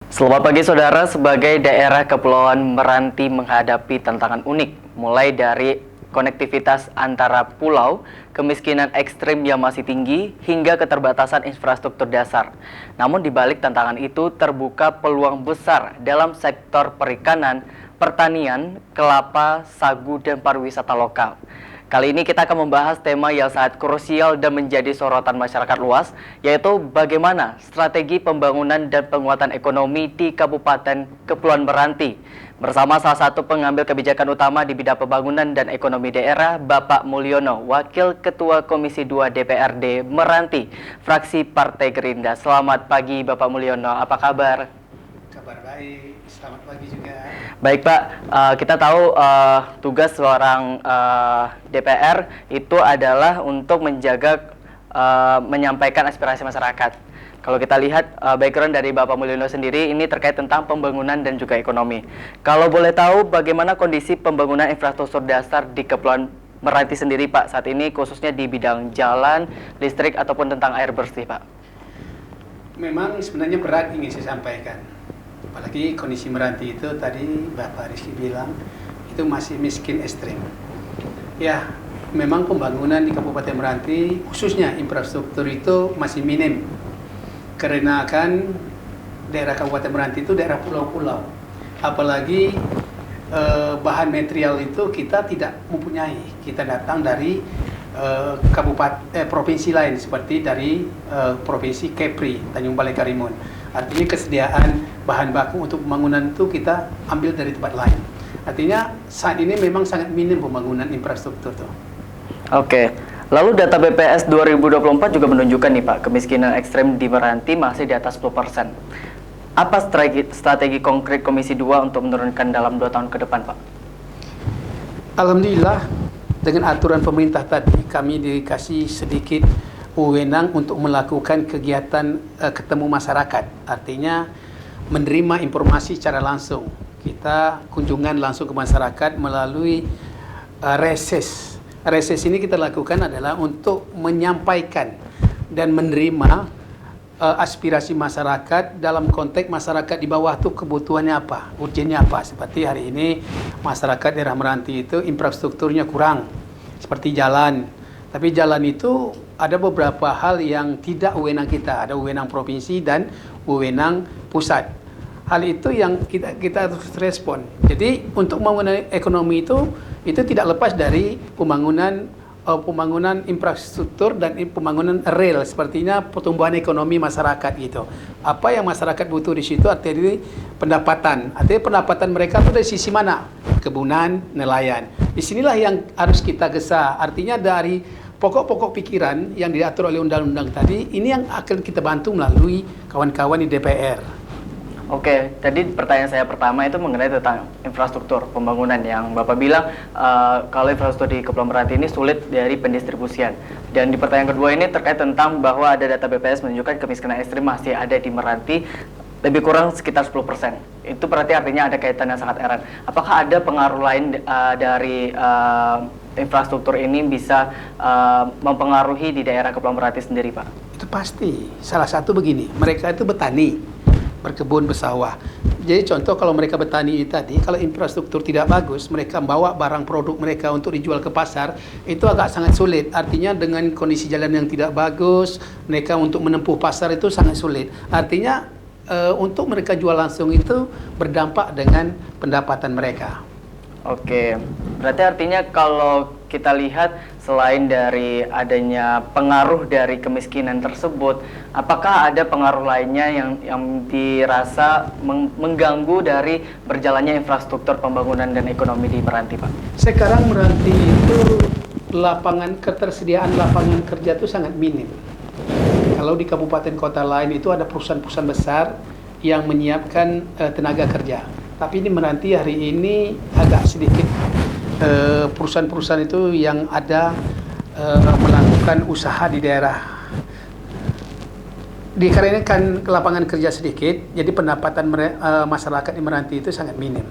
Selamat pagi saudara, sebagai daerah kepulauan Meranti menghadapi tantangan unik, mulai dari konektivitas antara pulau, kemiskinan ekstrim yang masih tinggi, hingga keterbatasan infrastruktur dasar. Namun di balik tantangan itu terbuka peluang besar dalam sektor perikanan, pertanian, kelapa, sagu, dan pariwisata lokal. Kali ini kita akan membahas tema yang sangat krusial dan menjadi sorotan masyarakat luas, yaitu bagaimana strategi pembangunan dan penguatan ekonomi di Kabupaten Kepulauan Meranti. Bersama salah satu pengambil kebijakan utama di bidang pembangunan dan ekonomi daerah, Bapak Mulyono, Wakil Ketua Komisi 2 DPRD Meranti, fraksi Partai Gerindra. Selamat pagi Bapak Mulyono, apa kabar? Kabar baik, selamat pagi juga. Baik Pak, kita tahu tugas seorang DPR itu adalah untuk menjaga, menyampaikan aspirasi masyarakat. Kalau kita lihat background dari Bapak Mulyono sendiri ini terkait tentang pembangunan dan juga ekonomi. Kalau boleh tahu bagaimana kondisi pembangunan infrastruktur dasar di Kepulauan Meranti sendiri Pak saat ini, khususnya di bidang jalan, listrik ataupun tentang air bersih Pak? Memang sebenarnya berat ingin saya sampaikan. Apalagi kondisi Meranti itu tadi Bapak Rizky bilang itu masih miskin ekstrim. Ya, memang pembangunan di Kabupaten Meranti khususnya infrastruktur itu masih minim. Karena kan daerah Kabupaten Meranti itu daerah pulau-pulau. Apalagi bahan material itu kita tidak mempunyai. Kita datang dari provinsi lain seperti dari provinsi Kepri, Tanjung Balai Karimun. Artinya kesediaan bahan baku untuk pembangunan itu kita ambil dari tempat lain. Artinya saat ini memang sangat minim pembangunan infrastruktur tuh. Oke. Lalu data BPS 2024 juga menunjukkan nih Pak, kemiskinan ekstrem di Meranti masih di atas 10%. Apa strategi konkret Komisi 2 untuk menurunkan dalam 2 tahun ke depan Pak? Alhamdulillah dengan aturan pemerintah tadi kami dikasih sedikit wewenang untuk melakukan kegiatan ketemu masyarakat. Artinya menerima informasi secara langsung. Kita kunjungan langsung ke masyarakat melalui reses. Reses ini kita lakukan adalah untuk menyampaikan dan menerima aspirasi masyarakat dalam konteks masyarakat di bawah itu kebutuhannya apa, urgennya apa. Seperti hari ini masyarakat daerah Meranti itu infrastrukturnya kurang, seperti jalan. Tapi jalan itu ada beberapa hal yang tidak wewenang kita, ada wewenang provinsi dan wewenang pusat. Hal itu yang kita harus respon. Jadi untuk pembangunan ekonomi itu tidak lepas dari pembangunan infrastruktur dan pembangunan real, sepertinya pertumbuhan ekonomi masyarakat gitu. Apa yang masyarakat butuh di situ artinya pendapatan. Artinya pendapatan mereka itu dari sisi mana? Kebunan, nelayan. Disinilah yang harus kita gesa. Artinya dari pokok-pokok pikiran yang diatur oleh undang-undang tadi, ini yang akan kita bantu melalui kawan-kawan di DPR. Oke, tadi pertanyaan saya pertama itu mengenai tentang infrastruktur pembangunan yang Bapak bilang kalau infrastruktur di Kepulauan Meranti ini sulit dari pendistribusian. Dan di pertanyaan kedua ini terkait tentang bahwa ada data BPS menunjukkan kemiskinan ekstrim masih ada di Meranti lebih kurang sekitar 10%. Itu berarti artinya ada kaitan yang sangat erat. Apakah ada pengaruh lain dari infrastruktur ini bisa mempengaruhi di daerah Kepulauan Meranti sendiri, Pak? Itu pasti. Salah satu begini, mereka itu bertani, berkebun, bersawah. Jadi contoh kalau mereka bertani tadi, kalau infrastruktur tidak bagus, mereka membawa barang produk mereka untuk dijual ke pasar, itu agak sangat sulit. Artinya dengan kondisi jalan yang tidak bagus, mereka untuk menempuh pasar itu sangat sulit. Artinya untuk mereka jual langsung itu berdampak dengan pendapatan mereka. Oke, berarti artinya kalau kita lihat selain dari adanya pengaruh dari kemiskinan tersebut, apakah ada pengaruh lainnya yang dirasa mengganggu dari berjalannya infrastruktur pembangunan dan ekonomi di Meranti, Pak? Sekarang Meranti itu ketersediaan lapangan kerja itu sangat minim. Kalau di kabupaten kota lain itu ada perusahaan-perusahaan besar yang menyiapkan tenaga kerja. Tapi di Meranti hari ini agak sedikit perusahaan-perusahaan itu yang ada melakukan usaha di daerah. Dikarenakan lapangan kerja sedikit, jadi pendapatan masyarakat di Meranti itu sangat minim.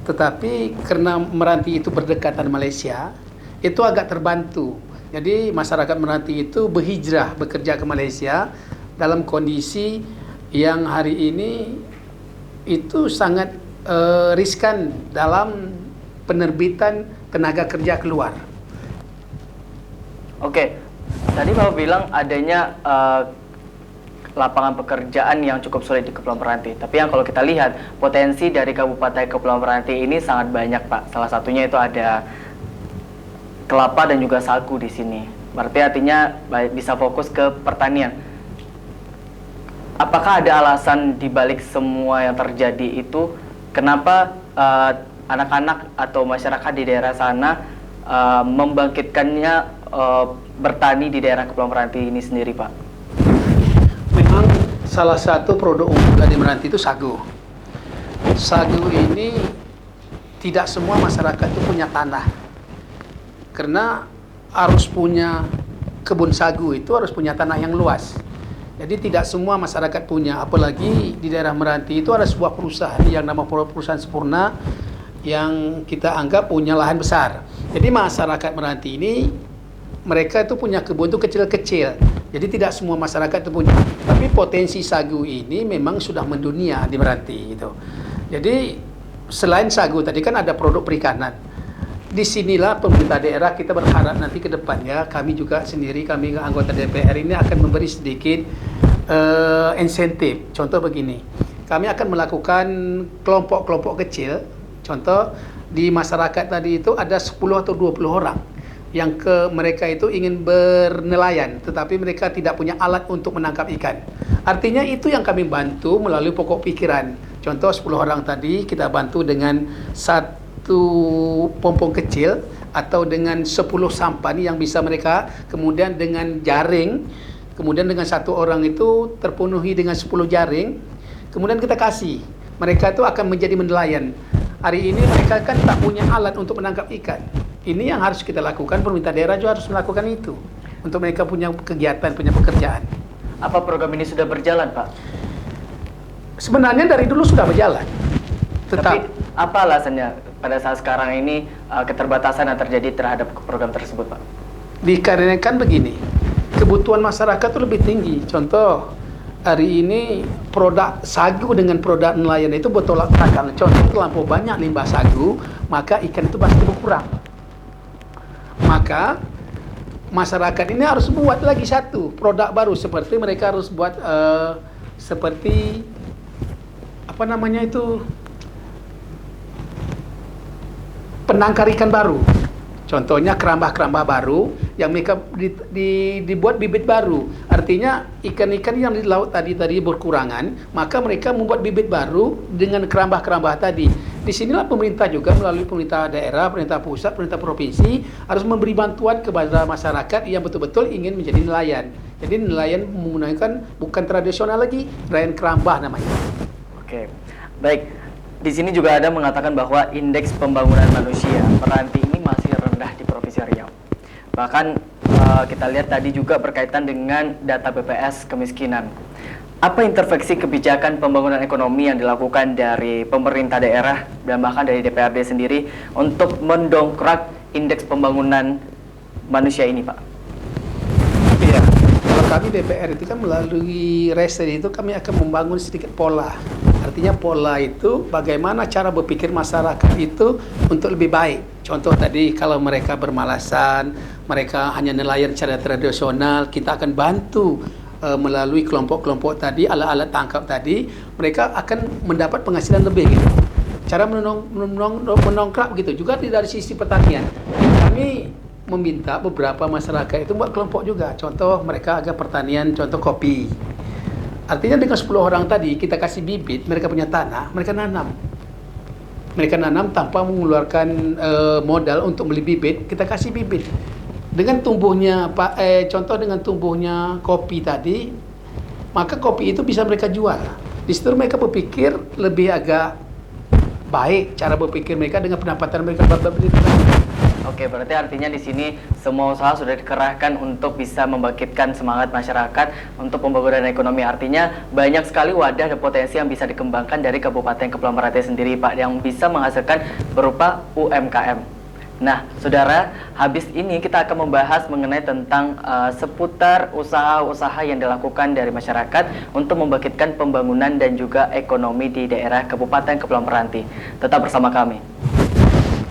Tetapi karena Meranti itu berdekatan Malaysia, itu agak terbantu. Jadi masyarakat Meranti itu berhijrah bekerja ke Malaysia dalam kondisi yang hari ini itu sangat riskan dalam penerbitan tenaga kerja keluar. Oke, tadi Bapak bilang adanya lapangan pekerjaan yang cukup sulit di Kepulauan Meranti. Tapi yang kalau kita lihat, potensi dari Kabupaten Kepulauan Meranti ini sangat banyak, Pak. Salah satunya itu ada kelapa dan juga sagu di sini. Berarti artinya bisa fokus ke pertanian. Apakah ada alasan dibalik semua yang terjadi itu? Kenapa anak-anak atau masyarakat di daerah sana membangkitkannya bertani di daerah Kepulauan Meranti ini sendiri, Pak? Memang salah satu produk unggulan di Meranti itu sagu. Sagu ini tidak semua masyarakat itu punya tanah. Karena harus punya kebun sagu itu harus punya tanah yang luas. Jadi tidak semua masyarakat punya, apalagi di daerah Meranti itu ada sebuah perusahaan yang nama perusahaan Sempurna yang kita anggap punya lahan besar. Jadi masyarakat Meranti ini mereka itu punya kebun itu kecil-kecil. Jadi tidak semua masyarakat itu punya. Tapi potensi sagu ini memang sudah mendunia di Meranti gitu. Jadi selain sagu tadi kan ada produk perikanan. Disinilah pemerintah daerah kita berharap nanti ke depannya kami juga sendiri, kami anggota DPR ini akan memberi sedikit insentif. Contoh begini, kami akan melakukan kelompok-kelompok kecil. Contoh di masyarakat tadi itu ada 10 atau 20 orang yang mereka itu ingin bernelayan, tetapi mereka tidak punya alat untuk menangkap ikan. Artinya itu yang kami bantu melalui pokok pikiran. Contoh 10 orang tadi kita bantu dengan satu pompong kecil atau dengan 10 sampan yang bisa mereka, kemudian dengan jaring, kemudian dengan satu orang itu terpenuhi dengan 10 jaring, kemudian kita kasih. Mereka itu akan menjadi nelayan. Hari ini mereka kan tak punya alat untuk menangkap ikan. Ini yang harus kita lakukan, pemerintah daerah juga harus melakukan itu. Untuk mereka punya kegiatan, punya pekerjaan. Apa program ini sudah berjalan, Pak? Sebenarnya dari dulu sudah berjalan. Tapi apa alasannya pada saat sekarang ini keterbatasan yang terjadi terhadap program tersebut, Pak? Dikarenakan begini, kebutuhan masyarakat itu lebih tinggi. Contoh, hari ini produk sagu dengan produk nelayan itu bertolak belakang. Contoh, terlampau banyak limbah sagu, maka ikan itu pasti berkurang. Maka masyarakat ini harus buat lagi satu produk baru, seperti mereka harus buat seperti apa namanya itu, penangkar ikan baru. Contohnya kerambah-kerambah baru yang mereka dibuat bibit baru. Artinya ikan-ikan yang di laut tadi berkurangan, maka mereka membuat bibit baru dengan kerambah-kerambah tadi. Disinilah pemerintah juga melalui pemerintah daerah, pemerintah pusat, pemerintah provinsi harus memberi bantuan kepada masyarakat yang betul-betul ingin menjadi nelayan. Jadi nelayan menggunakan bukan tradisional lagi, nelayan kerambah namanya. Oke, baik. Di sini juga ada mengatakan bahwa indeks pembangunan manusia Meranti ini masih rendah di Provinsi Riau. Bahkan kita lihat tadi juga berkaitan dengan data BPS kemiskinan. Apa intervensi kebijakan pembangunan ekonomi yang dilakukan dari pemerintah daerah dan bahkan dari DPRD sendiri untuk mendongkrak indeks pembangunan manusia ini, Pak? Iya, kalau kami DPR itu kan melalui RESED itu kami akan membangun sedikit pola. Artinya pola itu bagaimana cara berpikir masyarakat itu untuk lebih baik. Contoh tadi kalau mereka bermalasan, mereka hanya nelayan secara tradisional, kita akan bantu melalui kelompok-kelompok tadi, alat-alat tangkap tadi, mereka akan mendapat penghasilan lebih gitu. Cara menongkrak begitu juga dari sisi pertanian. Kami meminta beberapa masyarakat itu buat kelompok juga. Contoh mereka agak pertanian, contoh kopi. Artinya dengan 10 orang tadi kita kasih bibit, mereka punya tanah, mereka nanam. Mereka nanam tanpa mengeluarkan modal untuk beli bibit, kita kasih bibit. Dengan tumbuhnya contoh dengan tumbuhnya kopi tadi, maka kopi itu bisa mereka jual. Di situ mereka berpikir lebih agak baik cara berpikir mereka dengan pendapatan mereka berbeda. Oke, berarti artinya di sini semua usaha sudah dikerahkan untuk bisa membangkitkan semangat masyarakat untuk pembangunan ekonomi. Artinya banyak sekali wadah dan potensi yang bisa dikembangkan dari Kabupaten Kepulauan Meranti sendiri, Pak, yang bisa menghasilkan berupa UMKM. Nah, saudara, habis ini kita akan membahas mengenai tentang seputar usaha-usaha yang dilakukan dari masyarakat untuk membangkitkan pembangunan dan juga ekonomi di daerah Kabupaten Kepulauan Meranti. Tetap bersama kami.